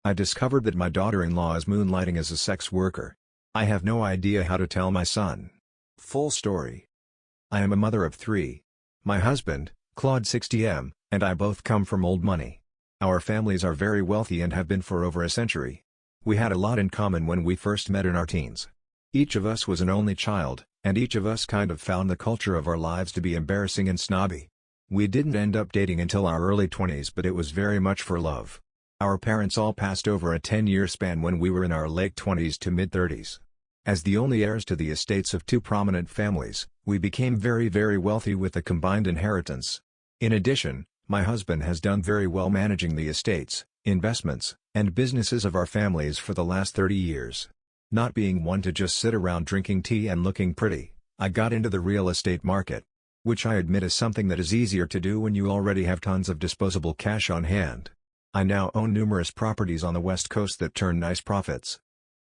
I discovered that my daughter-in-law is moonlighting as a sex worker. I have no idea how to tell my son. Full story. I am a mother of 3. My husband, Claude 60M, and I both come from old money. Our families are very wealthy and have been for over a century. We had a lot in common when we first met in our teens. Each of us was an only child, and each of us kind of found the culture of our lives to be embarrassing and snobby. We didn't end up dating until our early 20s, but it was very much for love. Our parents all passed over a 10-year span when we were in our late 20s to mid-30s. As the only heirs to the estates of 2 prominent families, we became very wealthy with a combined inheritance. In addition, my husband has done very well managing the estates, investments, and businesses of our families for the last 30 years. Not being one to just sit around drinking tea and looking pretty, I got into the real estate market. Which I admit is something that is easier to do when you already have tons of disposable cash on hand. I now own numerous properties on the West Coast that turn nice profits.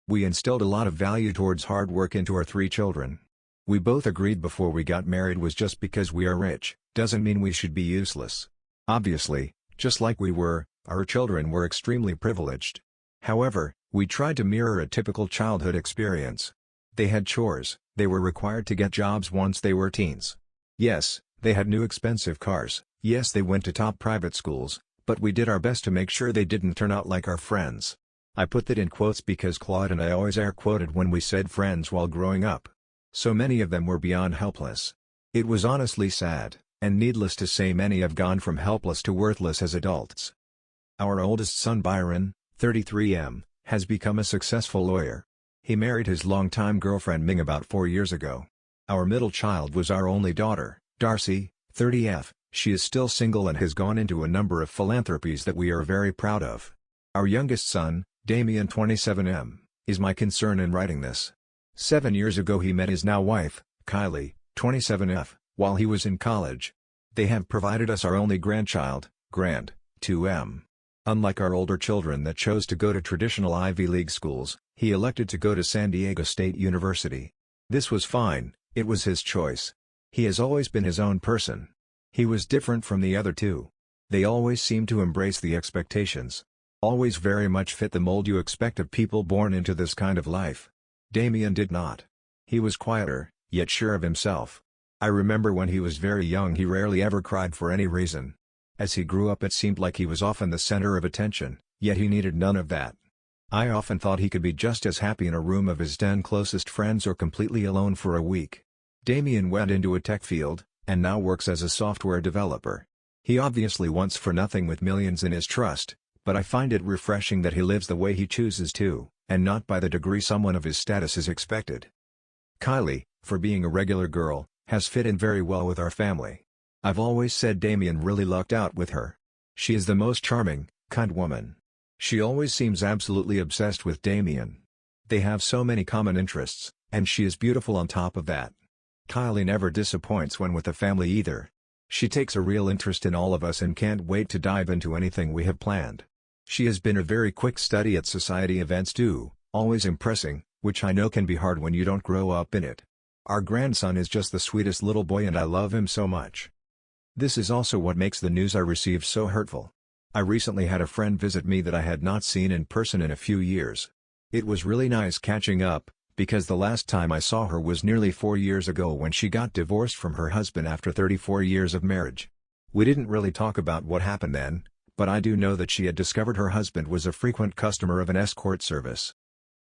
We instilled a lot of value towards hard work into our 3 children. We both agreed before we got married was just because we are rich, doesn't mean we should be useless. Obviously, just like we were, our children were extremely privileged. However, we tried to mirror a typical childhood experience. They had chores, they were required to get jobs once they were teens. Yes, they had new expensive cars, yes they went to top private schools, but we did our best to make sure they didn't turn out like our friends. I put that in quotes because Claude and I always air quoted when we said friends while growing up. So many of them were beyond helpless. It was honestly sad, and needless to say many have gone from helpless to worthless as adults. Our oldest son Byron, 33M, has become a successful lawyer. He married his longtime girlfriend Ming about 4 years ago. Our middle child was our only daughter, Darcy, 30F. She is still single and has gone into a number of philanthropies that we are very proud of. Our youngest son, Damien 27M, is my concern in writing this. 7 years ago he met his now wife, Kylie, 27F, while he was in college. They have provided us our only grandchild, Grant, 2M. Unlike our older children that chose to go to traditional Ivy League schools, he elected to go to San Diego State University. This was fine, it was his choice. He has always been his own person. He was different from the other 2. They always seemed to embrace the expectations. Always very much fit the mold you expect of people born into this kind of life. Damien did not. He was quieter, yet sure of himself. I remember when he was very young he rarely ever cried for any reason. As he grew up it seemed like he was often the center of attention, yet he needed none of that. I often thought he could be just as happy in a room of his 10 closest friends or completely alone for a week. Damien went into a tech field, and now works as a software developer. He obviously wants for nothing with millions in his trust, but I find it refreshing that he lives the way he chooses to, and not by the degree someone of his status is expected. Kylie, for being a regular girl, has fit in very well with our family. I've always said Damien really lucked out with her. She is the most charming, kind woman. She always seems absolutely obsessed with Damien. They have so many common interests, and she is beautiful on top of that. Kylie never disappoints when with the family either. She takes a real interest in all of us and can't wait to dive into anything we have planned. She has been a very quick study at society events too, always impressing, which I know can be hard when you don't grow up in it. Our grandson is just the sweetest little boy and I love him so much. This is also what makes the news I received so hurtful. I recently had a friend visit me that I had not seen in person in a few years. It was really nice catching up, because the last time I saw her was nearly 4 years ago when she got divorced from her husband after 34 years of marriage. We didn't really talk about what happened then, but I do know that she had discovered her husband was a frequent customer of an escort service.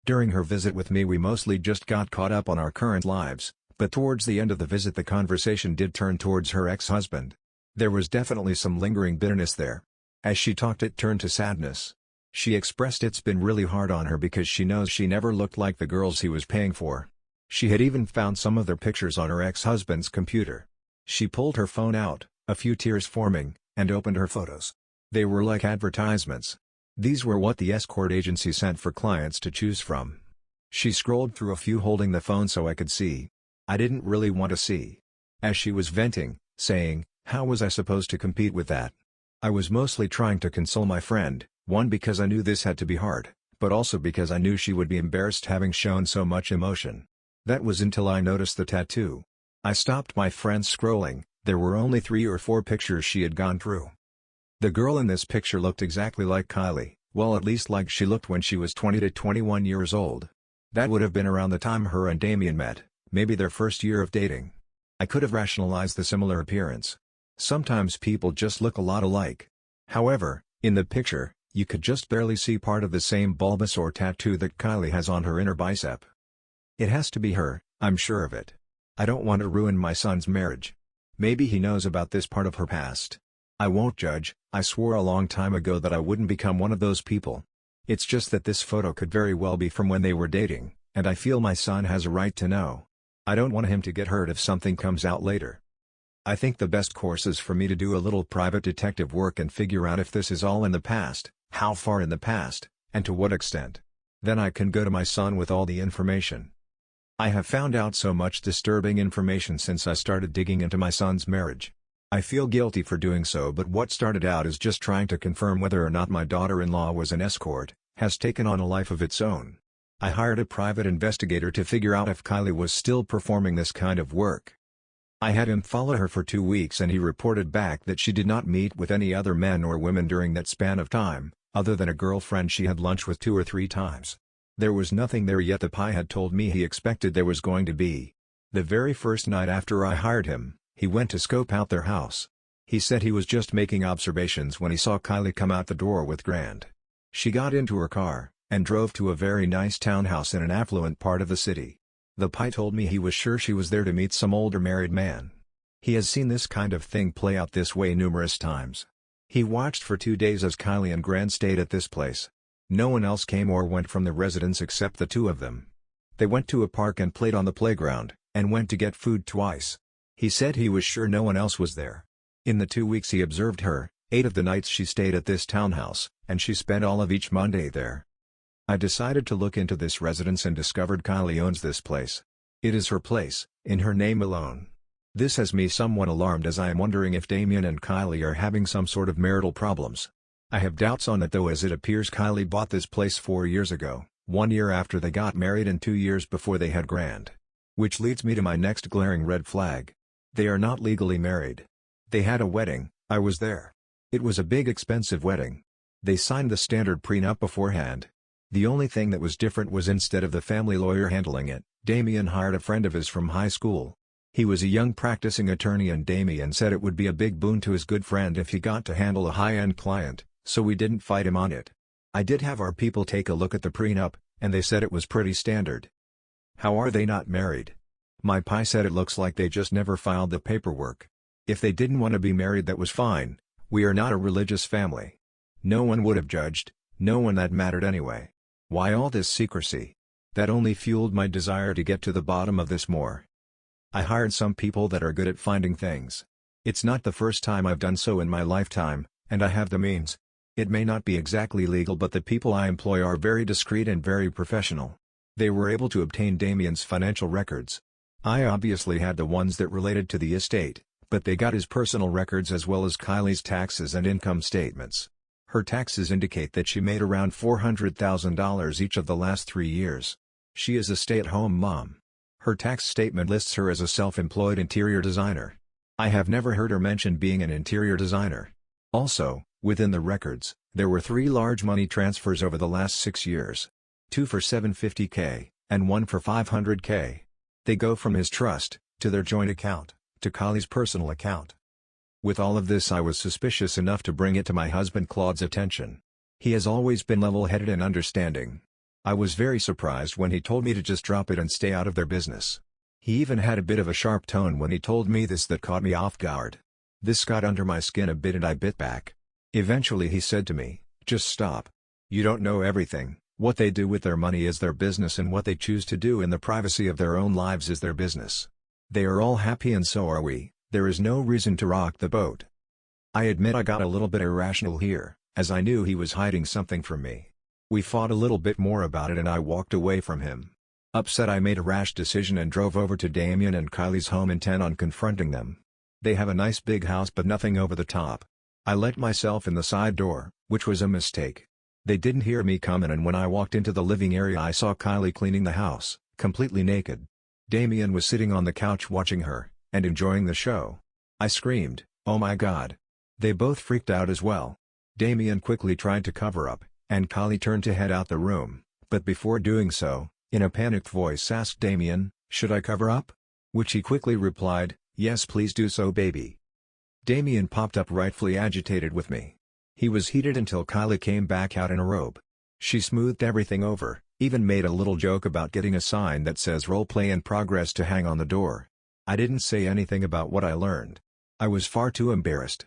During her visit with me we mostly just got caught up on our current lives, but towards the end of the visit the conversation did turn towards her ex-husband. There was definitely some lingering bitterness there. As she talked it turned to sadness. She expressed it's been really hard on her because she knows she never looked like the girls he was paying for. She had even found some of their pictures on her ex-husband's computer. She pulled her phone out, a few tears forming, and opened her photos. They were like advertisements. These were what the escort agency sent for clients to choose from. She scrolled through a few holding the phone so I could see. I didn't really want to see. As she was venting, saying, "How was I supposed to compete with that?" I was mostly trying to console my friend, one because I knew this had to be hard, but also because I knew she would be embarrassed having shown so much emotion. That was until I noticed the tattoo. I stopped my friend scrolling. There were only 3 or 4 pictures she had gone through. The girl in this picture looked exactly like Kylie, Well, at least like she looked when she was 20 to 21 years old. That would have been around the time her and Damien met, maybe their first year of dating. I could have rationalized the similar appearance. Sometimes people just look a lot alike. However, in the picture, you could just barely see part of the same Bulbasaur tattoo that Kylie has on her inner bicep. It has to be her, I'm sure of it. I don't want to ruin my son's marriage. Maybe he knows about this part of her past. I won't judge. I swore a long time ago that I wouldn't become one of those people. It's just that this photo could very well be from when they were dating, and I feel my son has a right to know. I don't want him to get hurt if something comes out later. I think the best course is for me to do a little private detective work and figure out if this is all in the past, how far in the past, and to what extent. Then I can go to my son with all the information. I have found out so much disturbing information since I started digging into my son's marriage. I feel guilty for doing so, but what started out as just trying to confirm whether or not my daughter-in-law was an escort, has taken on a life of its own. I hired a private investigator to figure out if Kylie was still performing this kind of work. I had him follow her for 2 weeks and he reported back that she did not meet with any other men or women during that span of time, other than a girlfriend she had lunch with 2 or 3 times. There was nothing there, yet the pie had told me he expected there was going to be. The very first night after I hired him, he went to scope out their house. He said he was just making observations when he saw Kylie come out the door with Grant. She got into her car, and drove to a very nice townhouse in an affluent part of the city. The pie told me he was sure she was there to meet some older married man. He has seen this kind of thing play out this way numerous times. He watched for 2 days as Kylie and Grant stayed at this place. No one else came or went from the residence except the 2 of them. They went to a park and played on the playground, and went to get food twice. He said he was sure no one else was there. In the 2 weeks he observed her, 8 of the nights she stayed at this townhouse, and she spent all of each Monday there. I decided to look into this residence and discovered Kylie owns this place. It is her place, in her name alone. This has me somewhat alarmed, as I am wondering if Damien and Kylie are having some sort of marital problems. I have doubts on it though, as it appears Kylie bought this place 4 years ago, 1 year after they got married and 2 years before they had Grant. Which leads me to my next glaring red flag. They are not legally married. They had a wedding, I was there. It was a big expensive wedding. They signed the standard prenup beforehand. The only thing that was different was, instead of the family lawyer handling it, Damien hired a friend of his from high school. He was a young practicing attorney, and Damien said it would be a big boon to his good friend if he got to handle a high-end client, so we didn't fight him on it. I did have our people take a look at the prenup, and they said it was pretty standard. How are they not married? My pie said it looks like they just never filed the paperwork. If they didn't want to be married, that was fine. We are not a religious family. No one would have judged, no one that mattered anyway. Why all this secrecy? That only fueled my desire to get to the bottom of this more. I hired some people that are good at finding things. It's not the first time I've done so in my lifetime, and I have the means. It may not be exactly legal, but the people I employ are very discreet and very professional. They were able to obtain Damien's financial records. I obviously had the ones that related to the estate, but they got his personal records as well as Kylie's taxes and income statements. Her taxes indicate that she made around $400,000 each of the last 3 years. She is a stay-at-home mom. Her tax statement lists her as a self-employed interior designer. I have never heard her mention being an interior designer. Also, within the records, there were 3 large money transfers over the last 6 years. 2 for $750K, and 1 for $500K. They go from his trust, to their joint account, to Kylie's personal account. With all of this, I was suspicious enough to bring it to my husband Claude's attention. He has always been level-headed and understanding. I was very surprised when he told me to just drop it and stay out of their business. He even had a bit of a sharp tone when he told me this that caught me off guard. This got under my skin a bit and I bit back. Eventually he said to me, "Just stop. You don't know everything. What they do with their money is their business, and what they choose to do in the privacy of their own lives is their business. They are all happy and so are we. There is no reason to rock the boat." I admit I got a little bit irrational here, as I knew he was hiding something from me. We fought a little bit more about it and I walked away from him. Upset, I made a rash decision and drove over to Damien and Kylie's home, intent on confronting them. They have a nice big house but nothing over the top. I let myself in the side door, which was a mistake. They didn't hear me coming, and when I walked into the living area I saw Kylie cleaning the house, completely naked. Damien was sitting on the couch watching her, and enjoying the show. I screamed, "Oh my God!" They both freaked out as well. Damien quickly tried to cover up, and Kylie turned to head out the room, but before doing so, in a panicked voice asked Damien, "Should I cover up?" Which he quickly replied, "Yes, please do so, baby." Damien popped up rightfully agitated with me. He was heated until Kylie came back out in a robe. She smoothed everything over, even made a little joke about getting a sign that says "Roleplay in Progress" to hang on the door. I didn't say anything about what I learned. I was far too embarrassed.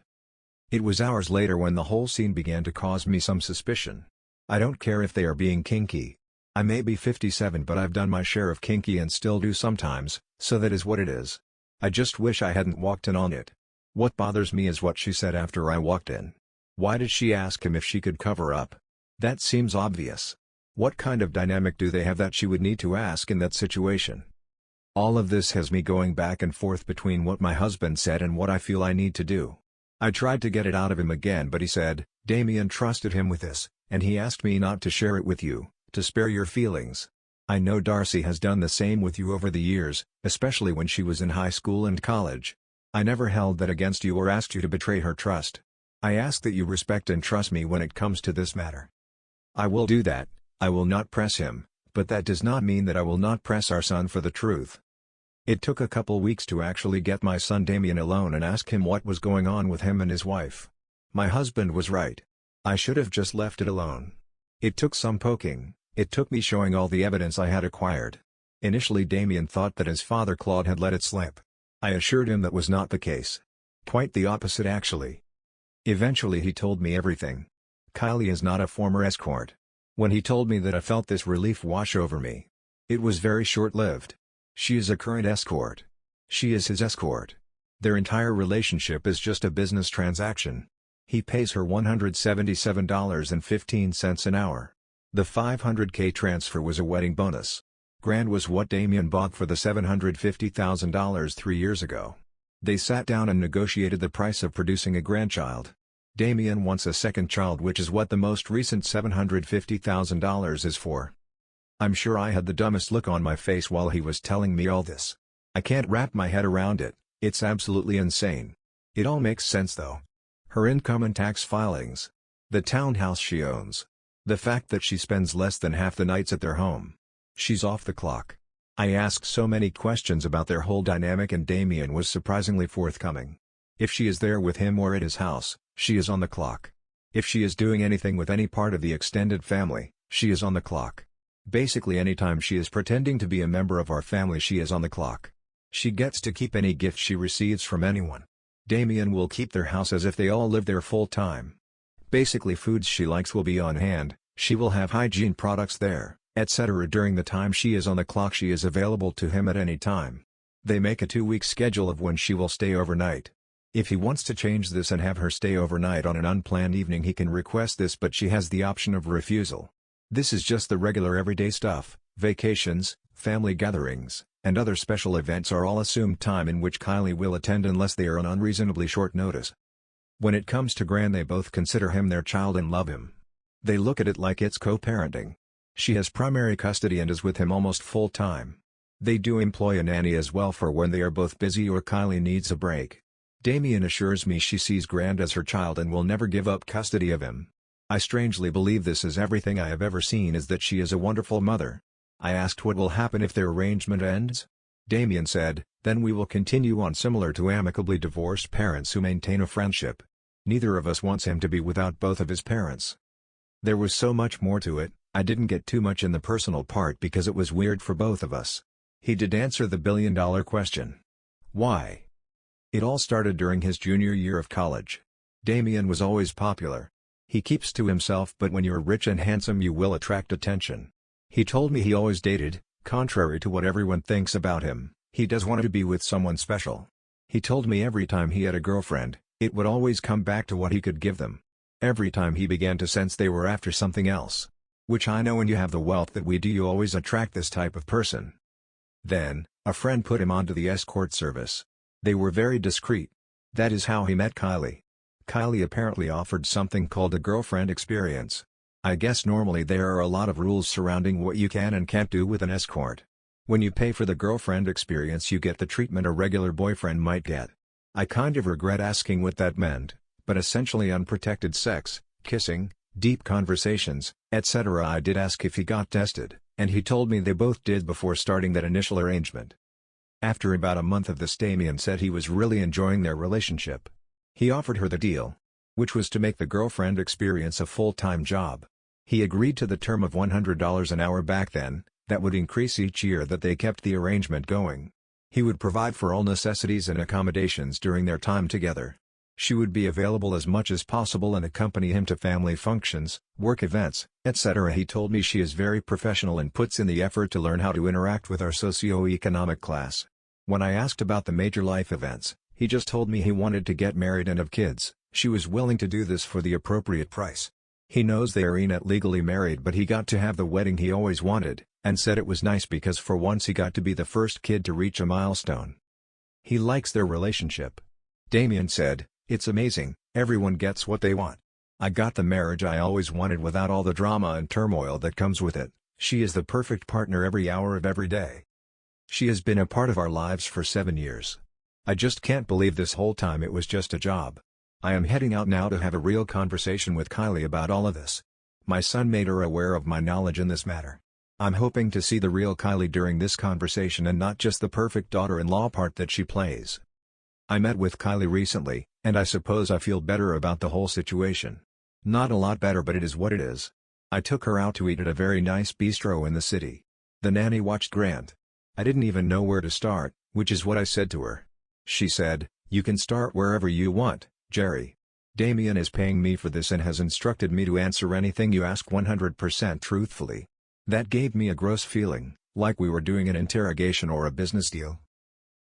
It was hours later when the whole scene began to cause me some suspicion. I don't care if they are being kinky. I may be 57 but I've done my share of kinky and still do sometimes, so that is what it is. I just wish I hadn't walked in on it. What bothers me is what she said after I walked in. Why did she ask him if she could cover up? That seems obvious. What kind of dynamic do they have that she would need to ask in that situation? All of this has me going back and forth between what my husband said and what I feel I need to do. I tried to get it out of him again but he said, Damien trusted him with this, and he asked me not to share it with you, to spare your feelings. I know Darcy has done the same with you over the years, especially when she was in high school and college. I never held that against you or asked you to betray her trust. I ask that you respect and trust me when it comes to this matter. I will do that. I will not press him, but that does not mean that I will not press our son for the truth. It took a couple weeks to actually get my son Damien alone and ask him what was going on with him and his wife. My husband was right. I should have just left it alone. It took some poking, it took me showing all the evidence I had acquired. Initially Damien thought that his father Claude had let it slip. I assured him that was not the case. Quite the opposite actually. Eventually he told me everything. Kylie is not a former escort. When he told me that I felt this relief wash over me. It was very short-lived. She is a current escort. She is his escort. Their entire relationship is just a business transaction. He pays her $177.15 an hour. The $500K transfer was a wedding bonus. Grand was what Damien bought for the $750,000 3 years ago. They sat down and negotiated the price of producing a grandchild. Damien wants a second child, which is what the most recent $750,000 is for. I'm sure I had the dumbest look on my face while he was telling me all this. I can't wrap my head around it, it's absolutely insane. It all makes sense though. Her income and tax filings. The townhouse she owns. The fact that she spends less than half the nights at their home. She's off the clock. I asked so many questions about their whole dynamic and Damien was surprisingly forthcoming. If she is there with him or at his house, she is on the clock. If she is doing anything with any part of the extended family, she is on the clock. Basically anytime she is pretending to be a member of our family she is on the clock. She gets to keep any gift she receives from anyone. Damien will keep their house as if they all live there full time. Basically foods she likes will be on hand, she will have hygiene products there, etc. During the time she is on the clock she is available to him at any time. They make a 2-week schedule of when she will stay overnight. If he wants to change this and have her stay overnight on an unplanned evening he can request this, but she has the option of refusal. This is just the regular everyday stuff. Vacations, family gatherings, and other special events are all assumed time in which Kylie will attend unless they are on unreasonably short notice. When it comes to Gran, they both consider him their child and love him. They look at it like it's co-parenting. She has primary custody and is with him almost full time. They do employ a nanny as well for when they are both busy or Kylie needs a break. Damien assures me she sees Grand as her child and will never give up custody of him. I strangely believe this is everything I have ever seen, is that she is a wonderful mother. I asked what will happen if their arrangement ends. Damien said, then we will continue on, similar to amicably divorced parents who maintain a friendship. Neither of us wants him to be without both of his parents. There was so much more to it. I didn't get too much in the personal part because it was weird for both of us. He did answer the billion-dollar question. Why? It all started during his junior year of college. Damien was always popular. He keeps to himself, but when you're rich and handsome you will attract attention. He told me he always dated, contrary to what everyone thinks about him. He does want to be with someone special. He told me every time he had a girlfriend, it would always come back to what he could give them. Every time he began to sense they were after something else. Which I know when you have the wealth that we do you always attract this type of person. Then, a friend put him onto the escort service. They were very discreet. That is how he met Kylie. Kylie apparently offered something called a girlfriend experience. I guess normally there are a lot of rules surrounding what you can and can't do with an escort. When you pay for the girlfriend experience you get the treatment a regular boyfriend might get. I kind of regret asking what that meant, but essentially unprotected sex, kissing, deep conversations, etc. I did ask if he got tested, and he told me they both did before starting that initial arrangement. After about a month of this, Damien said he was really enjoying their relationship. He offered her the deal, which was to make the girlfriend experience a full-time job. He agreed to the term of $100 an hour back then, that would increase each year that they kept the arrangement going. He would provide for all necessities and accommodations during their time together. She would be available as much as possible and accompany him to family functions, work events, etc. He told me she is very professional and puts in the effort to learn how to interact with our socio-economic class. When I asked about the major life events, he just told me he wanted to get married and have kids. She was willing to do this for the appropriate price. He knows they are not legally married, but he got to have the wedding he always wanted, and said it was nice because for once he got to be the first kid to reach a milestone. He likes their relationship. Damien said, "It's amazing, everyone gets what they want. I got the marriage I always wanted without all the drama and turmoil that comes with it. She is the perfect partner every hour of every day. She has been a part of our lives for 7 years. I just can't believe this whole time it was just a job. I am heading out now to have a real conversation with Kylie about all of this. My son made her aware of my knowledge in this matter. I'm hoping to see the real Kylie during this conversation and not just the perfect daughter-in-law part that she plays. I met with Kylie recently, and I suppose I feel better about the whole situation. Not a lot better, but it is what it is. I took her out to eat at a very nice bistro in the city. The nanny watched Grant. I didn't even know where to start, which is what I said to her. She said, "You can start wherever you want, Jerry. Damien is paying me for this and has instructed me to answer anything you ask 100% truthfully." That gave me a gross feeling, like we were doing an interrogation or a business deal.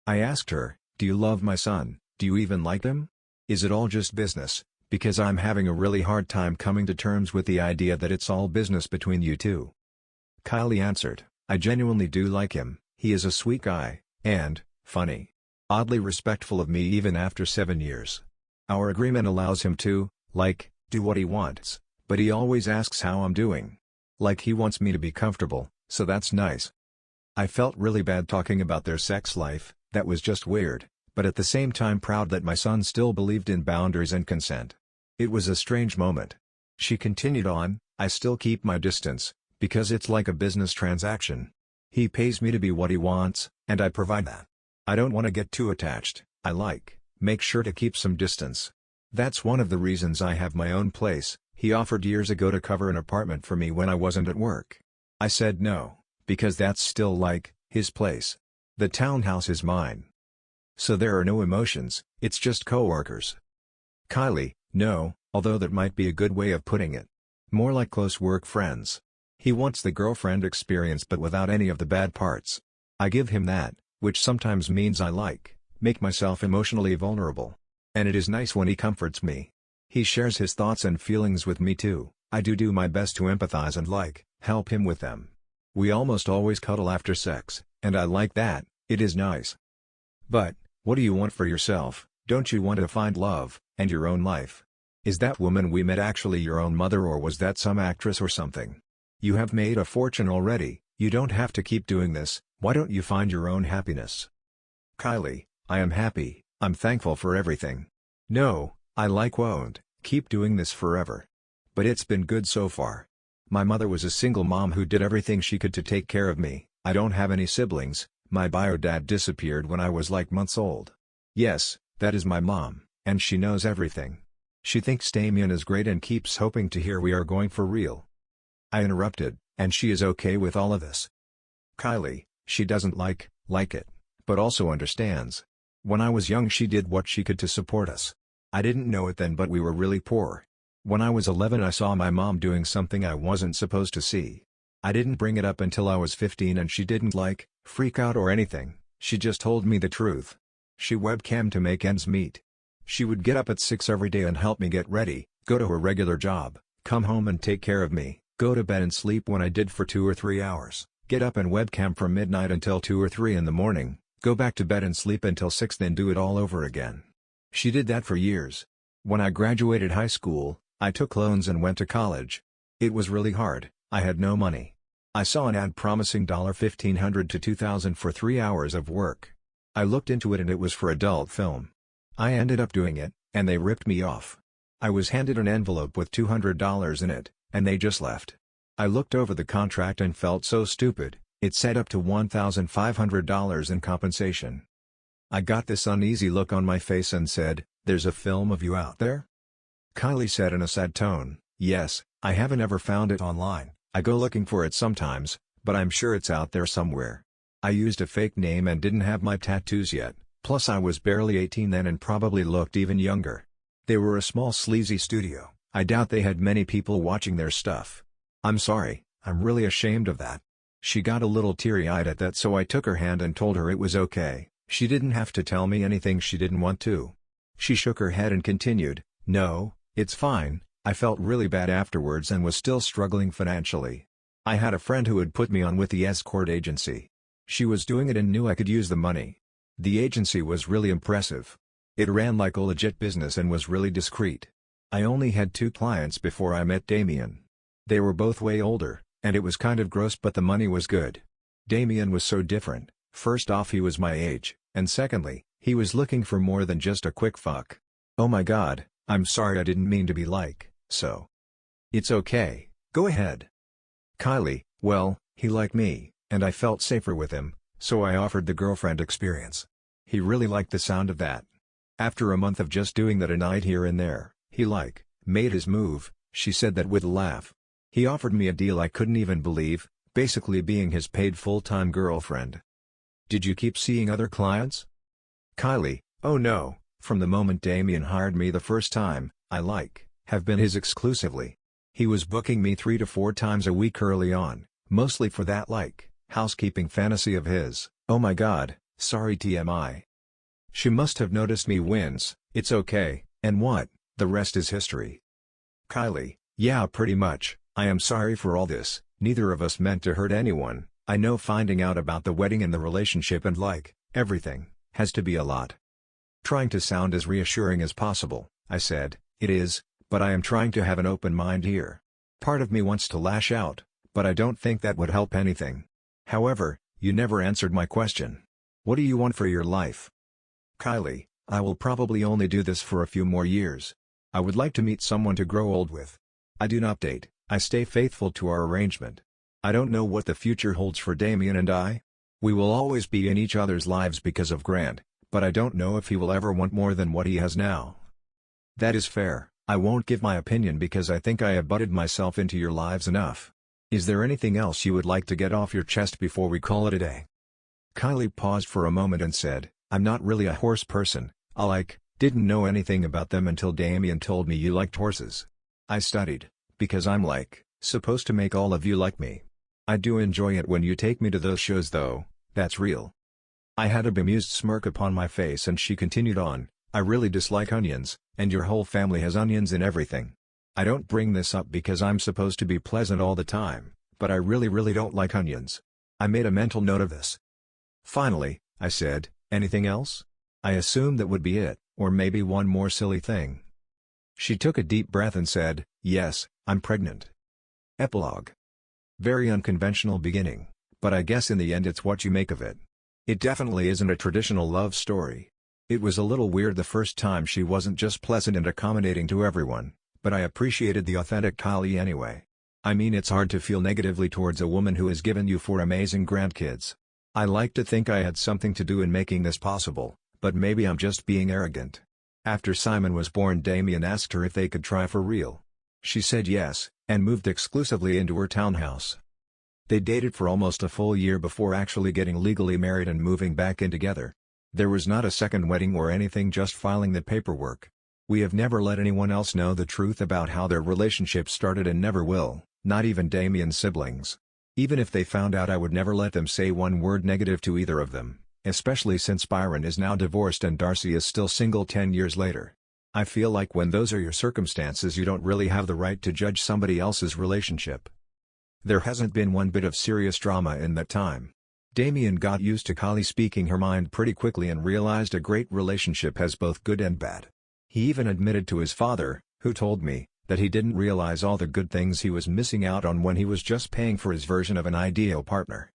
I asked her, "Do you love my son? Do you even like him? Is it all just business? Because I'm having a really hard time coming to terms with the idea that it's all business between you two." Kylie answered, "I genuinely do like him. He is a sweet guy, and funny. Oddly respectful of me even after 7 years. Our agreement allows him to, do what he wants, but he always asks how I'm doing. He wants me to be comfortable, so that's nice." I felt really bad talking about their sex life, that was just weird, but at the same time proud that my son still believed in boundaries and consent. It was a strange moment. She continued on, "I still keep my distance, because it's like a business transaction. He pays me to be what he wants, and I provide that. I don't want to get too attached. Make sure to keep some distance. That's one of the reasons I have my own place." He offered years ago to cover an apartment for me when I wasn't at work. I said no, because that's still his place. The townhouse is mine. So there are no emotions, it's just co-workers. Kylie, no, although that might be a good way of putting it. More like close work friends. He wants the girlfriend experience but without any of the bad parts. I give him that, which sometimes means I make myself emotionally vulnerable. And it is nice when he comforts me. He shares his thoughts and feelings with me too. I do my best to empathize and help him with them. We almost always cuddle after sex, and I like that, it is nice. But, what do you want for yourself? Don't you want to find love, and your own life? Is that woman we met actually your own mother, or was that some actress or something? You have made a fortune already, you don't have to keep doing this, why don't you find your own happiness?" Kylie, "I am happy, I'm thankful for everything. No, I won't keep doing this forever. But it's been good so far. My mother was a single mom who did everything she could to take care of me. I don't have any siblings, my bio dad disappeared when I was months old. Yes, that is my mom, and she knows everything. She thinks Damien is great and keeps hoping to hear we are going for real." I interrupted, "And she is okay with all of this?" Kylie, "She doesn't like it, but also understands. When I was young she did what she could to support us. I didn't know it then, but we were really poor. When I was 11 I saw my mom doing something I wasn't supposed to see. I didn't bring it up until I was 15 and she didn't freak out or anything, she just told me the truth. She webcam to make ends meet. She would get up at 6 every day and help me get ready, go to her regular job, come home and take care of me, go to bed and sleep when I did for 2 or 3 hours, get up and webcam from midnight until 2 or 3 in the morning, go back to bed and sleep until 6, then do it all over again. She did that for years. When I graduated high school, I took loans and went to college. It was really hard, I had no money. I saw an ad promising $1,500 to $2,000 for 3 hours of work. I looked into it and it was for adult film. I ended up doing it, and they ripped me off. I was handed an envelope with $200 in it, and they just left. I looked over the contract and felt so stupid. It said up to $1,500 in compensation. I got this uneasy look on my face and said, "There's a film of you out there?" Kylie said in a sad tone, "Yes, I haven't ever found it online. I go looking for it sometimes, but I'm sure it's out there somewhere. I used a fake name and didn't have my tattoos yet, plus I was barely 18 then and probably looked even younger. They were a small sleazy studio. I doubt they had many people watching their stuff. I'm sorry, I'm really ashamed of that." She got a little teary-eyed at that, so I took her hand and told her it was okay. She didn't have to tell me anything she didn't want to. She shook her head and continued, "No, it's fine. I felt really bad afterwards and was still struggling financially. I had a friend who had put me on with the escort agency. She was doing it and knew I could use the money. The agency was really impressive. It ran like a legit business and was really discreet. I only had 2 clients before I met Damien. They were both way older, and it was kind of gross, but the money was good. Damien was so different. First off, he was my age, and secondly, he was looking for more than just a quick fuck. Oh my god, I'm sorry, I didn't mean to be like, so. It's okay, go ahead." Kylie, "Well, he liked me, and I felt safer with him, so I offered the girlfriend experience. He really liked the sound of that. After a month of just doing that a night here and there, he made his move." She said that with a laugh. "He offered me a deal I couldn't even believe, basically being his paid full-time girlfriend." "Did you keep seeing other clients?" Kylie, "Oh no, from the moment Damien hired me the first time, I have been his exclusively. He was booking me 3 to 4 times a week early on, mostly for that housekeeping fantasy of his." Oh my god, sorry TMI. She must have noticed me wince. "It's okay, and what, the rest is history." Kylie, "Yeah, pretty much. I am sorry for all this. Neither of us meant to hurt anyone. I know finding out about the wedding and the relationship and everything, has to be a lot." Trying to sound as reassuring as possible, I said, "It is, but I am trying to have an open mind here. Part of me wants to lash out, but I don't think that would help anything. However, you never answered my question. What do you want for your life?" Kylie, "I will probably only do this for a few more years. I would like to meet someone to grow old with. I do not date, I stay faithful to our arrangement. I don't know what the future holds for Damien and I. We will always be in each other's lives because of Grant, but I don't know if he will ever want more than what he has now." "That is fair. I won't give my opinion because I think I have butted myself into your lives enough. Is there anything else you would like to get off your chest before we call it a day?" Kylie paused for a moment and said, "I'm not really a horse person. I didn't know anything about them until Damien told me you liked horses. I studied, because I'm supposed to make all of you like me. I do enjoy it when you take me to those shows though, that's real." I had a bemused smirk upon my face and she continued on, "I really dislike onions, and your whole family has onions in everything. I don't bring this up because I'm supposed to be pleasant all the time, but I really don't like onions." I made a mental note of this. Finally, I said, "Anything else? I assumed that would be it, or maybe one more silly thing." She took a deep breath and said, "Yes, I'm pregnant." Epilogue. Very unconventional beginning, but I guess in the end it's what you make of it. It definitely isn't a traditional love story. It was a little weird the first time she wasn't just pleasant and accommodating to everyone, but I appreciated the authentic Kylie anyway. I mean, it's hard to feel negatively towards a woman who has given you 4 amazing grandkids. I like to think I had something to do in making this possible, but maybe I'm just being arrogant. After Simon was born, Damien asked her if they could try for real. She said yes, and moved exclusively into her townhouse. They dated for almost a full year before actually getting legally married and moving back in together. There was not a second wedding or anything, just filing the paperwork. We have never let anyone else know the truth about how their relationship started and never will, not even Damien's siblings. Even if they found out, I would never let them say one word negative to either of them, especially since Byron is now divorced and Darcy is still single 10 years later. I feel like when those are your circumstances, you don't really have the right to judge somebody else's relationship. There hasn't been one bit of serious drama in that time. Damien got used to Kylie speaking her mind pretty quickly and realized a great relationship has both good and bad. He even admitted to his father, who told me, that he didn't realize all the good things he was missing out on when he was just paying for his version of an ideal partner.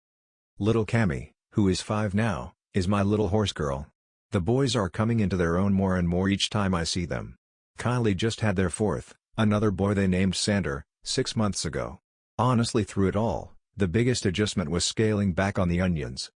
Little Cammy, who is 5 now, is my little horse girl. The boys are coming into their own more and more each time I see them. Kylie just had their fourth, another boy they named Sander, 6 months ago. Honestly, through it all, the biggest adjustment was scaling back on the onions.